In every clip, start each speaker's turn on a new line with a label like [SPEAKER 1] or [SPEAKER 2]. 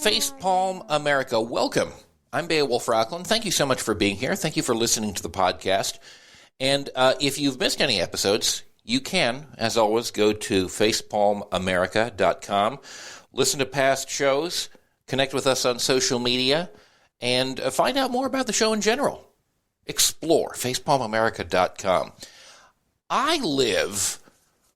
[SPEAKER 1] Facepalm America, welcome. I'm Beowulf Rockland. Thank you so much for being here. Thank you for listening to the podcast. And if you've missed any episodes, you can, as always, go to facepalmamerica.com, listen to past shows, connect with us on social media, and find out more about the show in general. Explore facepalmamerica.com. I live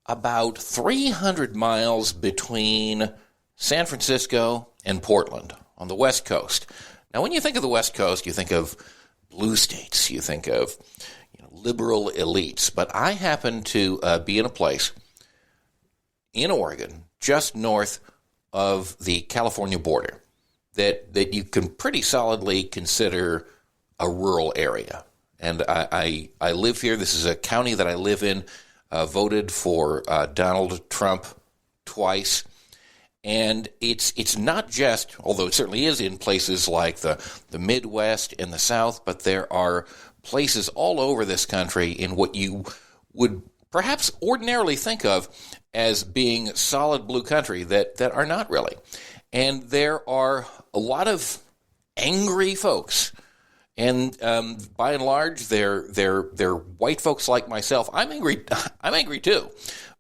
[SPEAKER 1] about 300 miles between San Francisco and Portland on the West Coast. Now, when you think of the West Coast, you think of blue states, you think of liberal elites. But I happen to be in a place in Oregon, just north of the California border, that you can pretty solidly consider a rural area. And I live here. This is a county that I live in, voted for Donald Trump twice. And it's not just, although it certainly is in places like the Midwest and the South, but there are places all over this country in what you would perhaps ordinarily think of as being solid blue country that are not really. And there are a lot of angry folks. And by and large, they're white folks like myself. I'm angry. I'm angry too.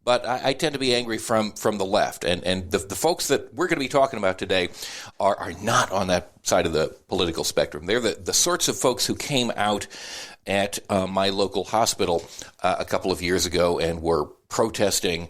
[SPEAKER 1] But I tend to be angry from the left. And the folks that we're going to be talking about today are not on that side of the political spectrum. They're the sorts of folks who came out at my local hospital a couple of years ago and were protesting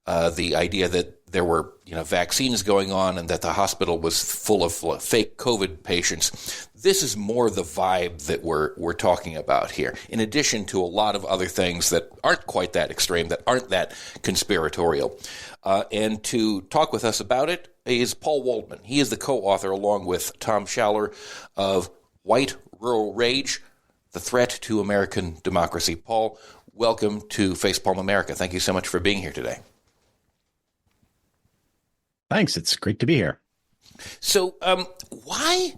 [SPEAKER 1] the idea that there were vaccines going on and that the hospital was full of fake COVID patients. This is more the vibe that we're talking about here, in addition to a lot of other things that aren't quite that extreme, that aren't that conspiratorial. And to talk with us about it is Paul Waldman. He is the co-author, along with Tom Schaller, of White Rural Rage, The Threat to American Democracy. Paul, welcome to Facepalm America. Thank you so much for being here today.
[SPEAKER 2] Thanks. It's great to be here.
[SPEAKER 1] So why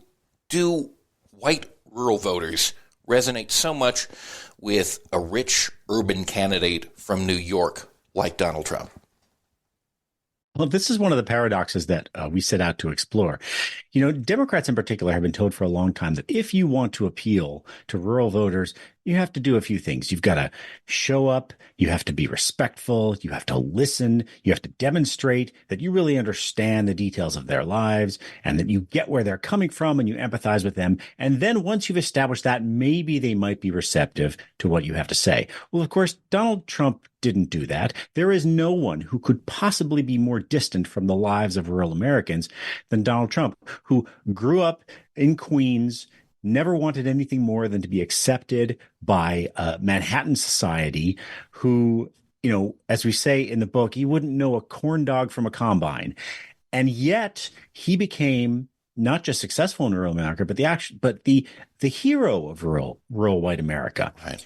[SPEAKER 1] do white rural voters resonate so much with a rich urban candidate from New York like Donald Trump?
[SPEAKER 2] Well, this is one of the paradoxes that we set out to explore. Democrats in particular have been told for a long time that if you want to appeal to rural voters, you have to do a few things. You've got to show up. You have to be respectful. You have to listen. You have to demonstrate that you really understand the details of their lives and that you get where they're coming from and you empathize with them. And then once you've established that, maybe they might be receptive to what you have to say. Well, of course, Donald Trump didn't do that. There is no one who could possibly be more distant from the lives of rural Americans than Donald Trump, who grew up in Queens, never wanted anything more than to be accepted by Manhattan society, who, as we say in the book, he wouldn't know a corn dog from a combine. And yet he became not just successful in rural America, but the hero of rural white America.
[SPEAKER 1] Right.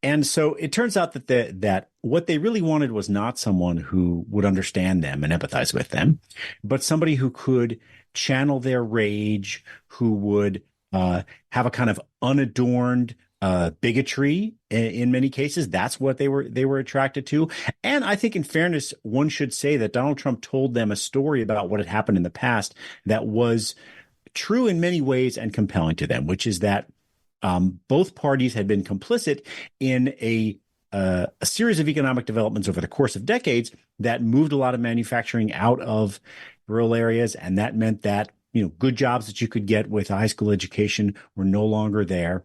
[SPEAKER 2] And so it turns out that what they really wanted was not someone who would understand them and empathize with them, but somebody who could channel their rage, who would have a kind of unadorned bigotry in many cases. That's what they were attracted to. And I think in fairness, one should say that Donald Trump told them a story about what had happened in the past that was true in many ways and compelling to them, which is that both parties had been complicit in a series of economic developments over the course of decades that moved a lot of manufacturing out of rural areas. And that meant that, good jobs that you could get with a high school education were no longer there.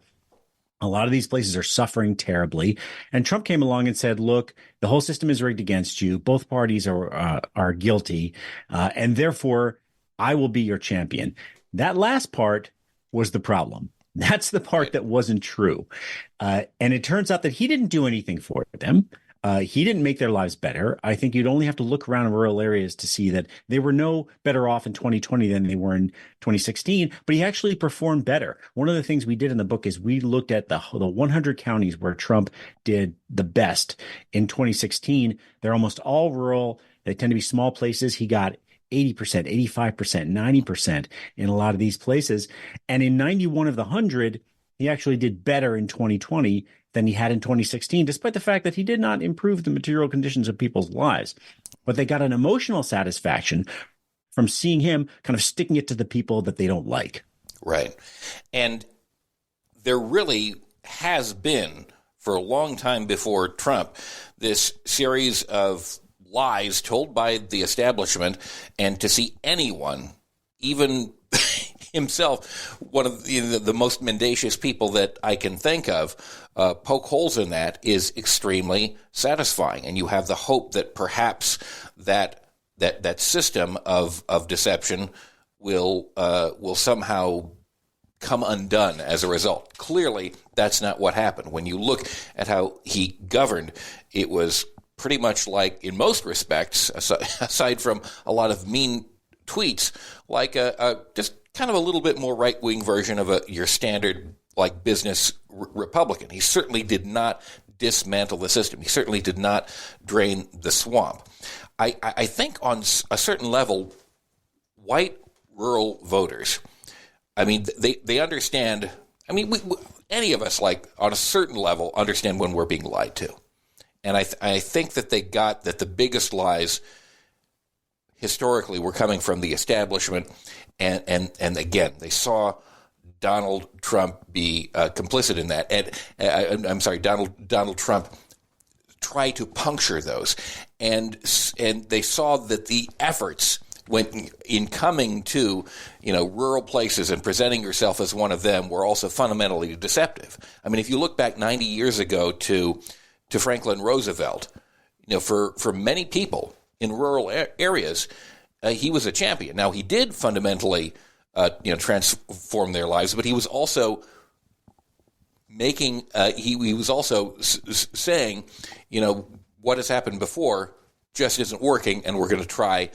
[SPEAKER 2] A lot of these places are suffering terribly. And Trump came along and said, look, the whole system is rigged against you. Both parties are guilty. And therefore, I will be your champion. That last part was the problem. That's the part that wasn't true. And it turns out that he didn't do anything for them. He didn't make their lives better. I think you'd only have to look around in rural areas to see that they were no better off in 2020 than they were in 2016, but he actually performed better. One of the things we did in the book is we looked at the 100 counties where Trump did the best in 2016. They're almost all rural. They tend to be small places. He got 80%, 85%, 90% in a lot of these places. And in 91 of the 100, he actually did better in 2020 than he had in 2016, despite the fact that he did not improve the material conditions of people's lives. But they got an emotional satisfaction from seeing him kind of sticking it to the people that they don't like.
[SPEAKER 1] Right. And there really has been, for a long time before Trump, this series of lies told by the establishment, and to see anyone, even himself, one of the most mendacious people that I can think of, poke holes in that is extremely satisfying. And you have the hope that perhaps that system of deception will somehow come undone as a result. Clearly, that's not what happened. When you look at how he governed, it was pretty much like, in most respects, aside from a lot of mean tweets, like just kind of a little bit more right-wing version of your standard like business Republican. He certainly did not dismantle the system. He certainly did not drain the swamp. I think on a certain level, white rural voters, I mean, they understand. I mean, any of us, like, on a certain level, understand when we're being lied to. And I think that they got that the biggest lies historically were coming from the establishment. And again, they saw Donald Trump be complicit in that. And I'm sorry, Donald Trump try to puncture those. And they saw that the efforts when in coming to, rural places and presenting yourself as one of them were also fundamentally deceptive. I mean, if you look back 90 years ago to Franklin Roosevelt, for many people in rural areas, he was a champion. Now, he did fundamentally, transform their lives, but he was also making, he was also saying, what has happened before just isn't working, and we're going to try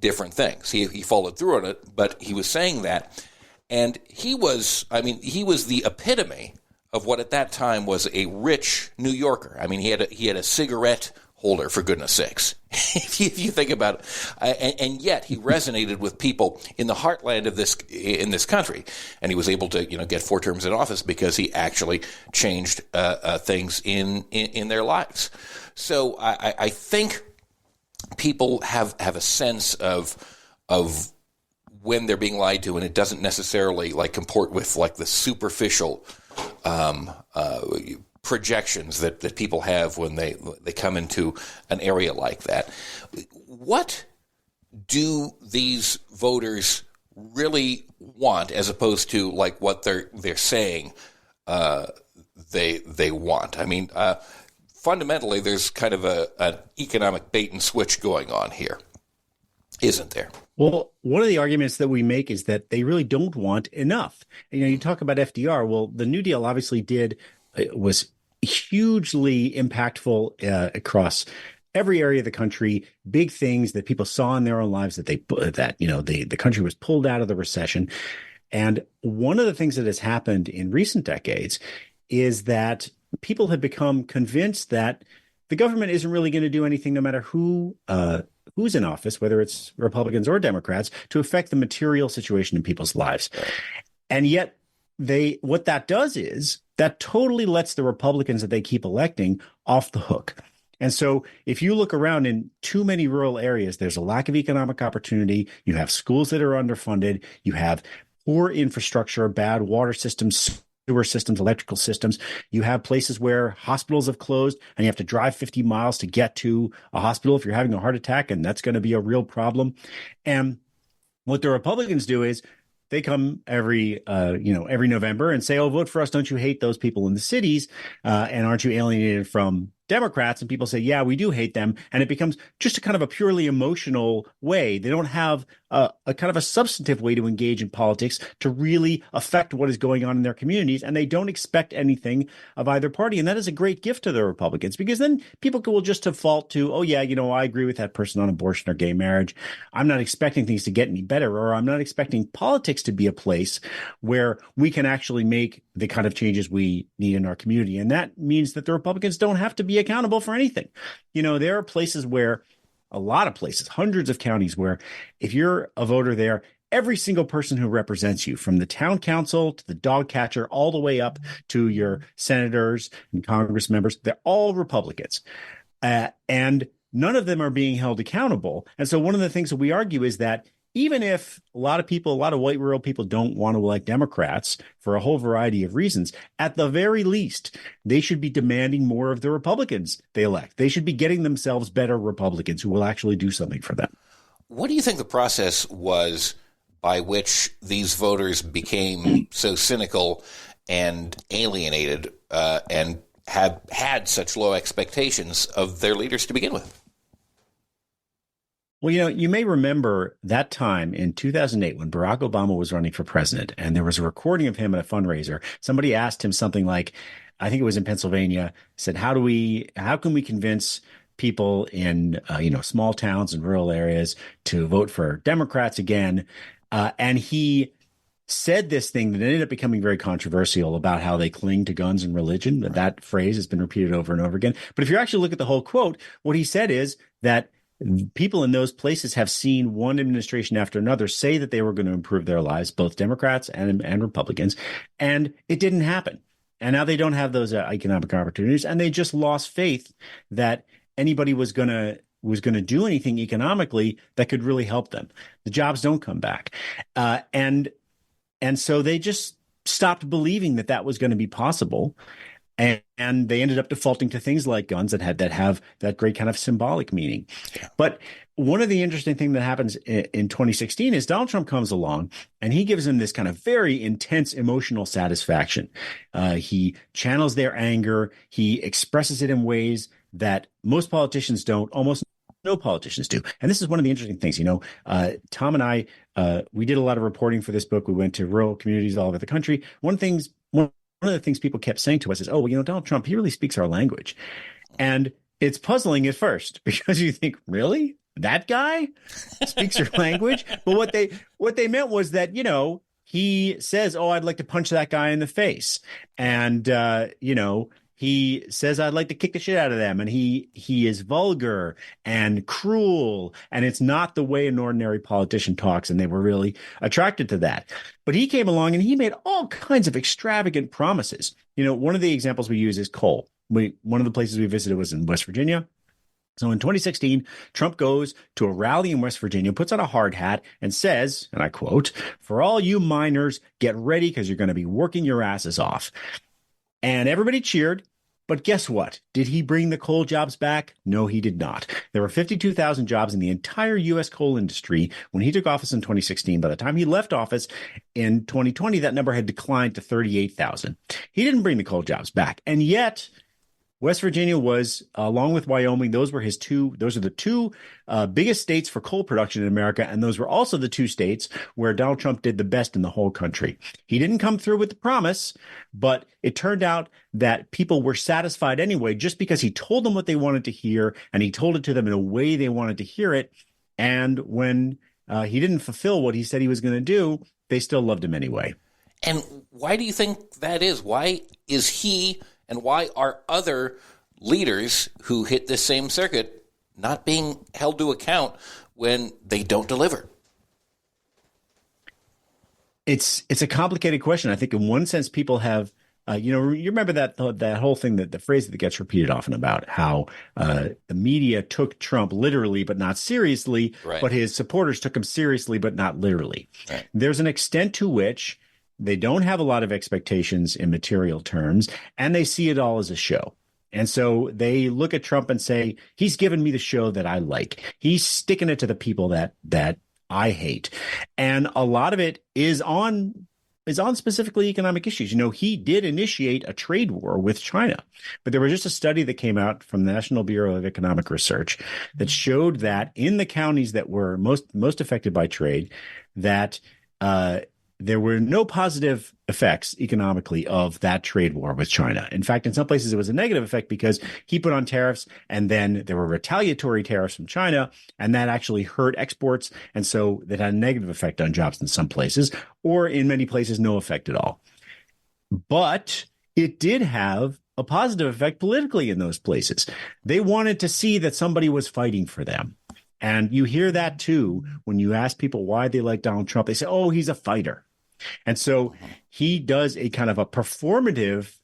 [SPEAKER 1] different things. He followed through on it, but he was saying that. And he was the epitome of what at that time was a rich New Yorker. I mean, he had a cigarette holder, for goodness sakes, if you think about it. And yet he resonated with people in the heartland of this country. And he was able to, get 4 terms in office because he actually changed things in their lives. So I think people have a sense of when they're being lied to, and it doesn't necessarily comport with the superficial projections that people have when they come into an area like that. What do these voters really want, as opposed to what they're saying they want? I mean, fundamentally, there's kind of an economic bait and switch going on here, isn't there?
[SPEAKER 2] Well, one of the arguments that we make is that they really don't want enough. You talk about FDR. Well, the New Deal obviously was hugely impactful across every area of the country. Big things that people saw in their own lives that the country was pulled out of the recession. And one of the things that has happened in recent decades is that people have become convinced that the government isn't really going to do anything, no matter who's in office, whether it's Republicans or Democrats, to affect the material situation in people's lives. Right. And yet what that does is that totally lets the Republicans that they keep electing off the hook. And so if you look around in too many rural areas, there's a lack of economic opportunity. You have schools that are underfunded. You have poor infrastructure, bad water systems, sewer systems, electrical systems. You have places where hospitals have closed and you have to drive 50 miles to get to a hospital if you're having a heart attack, and that's going to be a real problem. And what the Republicans do is they come every November and say, "Oh, vote for us. Don't you hate those people in the cities? And aren't you alienated from Democrats?" And people say, "Yeah, we do hate them." And it becomes just a kind of a purely emotional way. They don't have a kind of a substantive way to engage in politics to really affect what is going on in their communities. And they don't expect anything of either party. And that is a great gift to the Republicans, because then people will just default to, "Oh, yeah, I agree with that person on abortion or gay marriage. I'm not expecting things to get any better, or I'm not expecting politics to be a place where we can actually make the kind of changes we need in our community." And that means that the Republicans don't have to be accountable for anything. There are places where, a lot of places, hundreds of counties, where if you're a voter there, every single person who represents you, from the town council to the dog catcher, all the way up to your senators and Congress members, they're all Republicans. And none of them are being held accountable. And so one of the things that we argue is that even if a lot of people, a lot of white rural people don't want to elect Democrats for a whole variety of reasons, at the very least, they should be demanding more of the Republicans they elect. They should be getting themselves better Republicans who will actually do something for them.
[SPEAKER 1] What do you think the process was by which these voters became so cynical and alienated and have had such low expectations of their leaders to begin with?
[SPEAKER 2] Well, you may remember that time in 2008 when Barack Obama was running for president, and there was a recording of him at a fundraiser. Somebody asked him something like, I think it was in Pennsylvania, said, how can we convince people in, small towns and rural areas to vote for Democrats again? And he said this thing that ended up becoming very controversial about how they cling to guns and religion. That phrase has been repeated over and over again. But if you actually look at the whole quote, what he said is that people in those places have seen one administration after another say that they were going to improve their lives, both Democrats and Republicans, and it didn't happen. And now they don't have those economic opportunities, and they just lost faith that anybody was going to do anything economically that could really help them. The jobs don't come back, and so they just stopped believing that was going to be possible. And they ended up defaulting to things like guns that have that great kind of symbolic meaning. Yeah. But one of the interesting things that happens in 2016 is Donald Trump comes along and he gives them this kind of very intense emotional satisfaction. He channels their anger. He expresses it in ways that most politicians don't, almost no politicians do. And this is one of the interesting things. Tom and I, we did a lot of reporting for this book. We went to rural communities all over the country. One of the things people kept saying to us is, oh, well, Donald Trump, he really speaks our language. And it's puzzling at first because you think, really? That guy speaks your language? But what they meant was that, he says, oh, I'd like to punch that guy in the face. And, he says, I'd like to kick the shit out of them. And he is vulgar and cruel. And it's not the way an ordinary politician talks. And they were really attracted to that. But he came along and he made all kinds of extravagant promises. One of the examples we use is coal. One of the places we visited was in West Virginia. So in 2016, Trump goes to a rally in West Virginia, puts on a hard hat and says, and I quote, "For all you miners, get ready because you're going to be working your asses off." And everybody cheered. But guess what? Did he bring the coal jobs back? No, he did not. There were 52,000 jobs in the entire U.S. coal industry when he took office in 2016. By the time he left office in 2020, that number had declined to 38,000. He didn't bring the coal jobs back. And yet, West Virginia was, along with Wyoming, those are the two biggest states for coal production in America. And those were also the two states where Donald Trump did the best in the whole country. He didn't come through with the promise, but it turned out that people were satisfied anyway, just because he told them what they wanted to hear and he told it to them in a way they wanted to hear it. And when he didn't fulfill what he said he was going to do, they still loved him anyway.
[SPEAKER 1] And why do you think that is? Why is he and why are other leaders who hit this same circuit not being held to account when they don't deliver?
[SPEAKER 2] It's a complicated question. I think in one sense people have, you remember that whole thing, that the phrase that gets repeated often about how the media took Trump literally but not seriously, right, but his supporters took him seriously but not literally. Right. There's an extent to which they don't have a lot of expectations in material terms, and they see it all as a show. And so they look at Trump and say, he's given me the show that I like. He's sticking it to the people that I hate. And a lot of it is on specifically economic issues. He did initiate a trade war with China, but there was just a study that came out from the National Bureau of Economic Research that showed that in the counties that were most affected by trade, that there were no positive effects economically of that trade war with China. In fact, in some places it was a negative effect because he put on tariffs and then there were retaliatory tariffs from China, and that actually hurt exports. And so that had a negative effect on jobs in some places, or in many places, no effect at all. But it did have a positive effect politically in those places. They wanted to see that somebody was fighting for them. And you hear that, too, when you ask people why they like Donald Trump. They say, oh, he's a fighter. And so he does a kind of a performative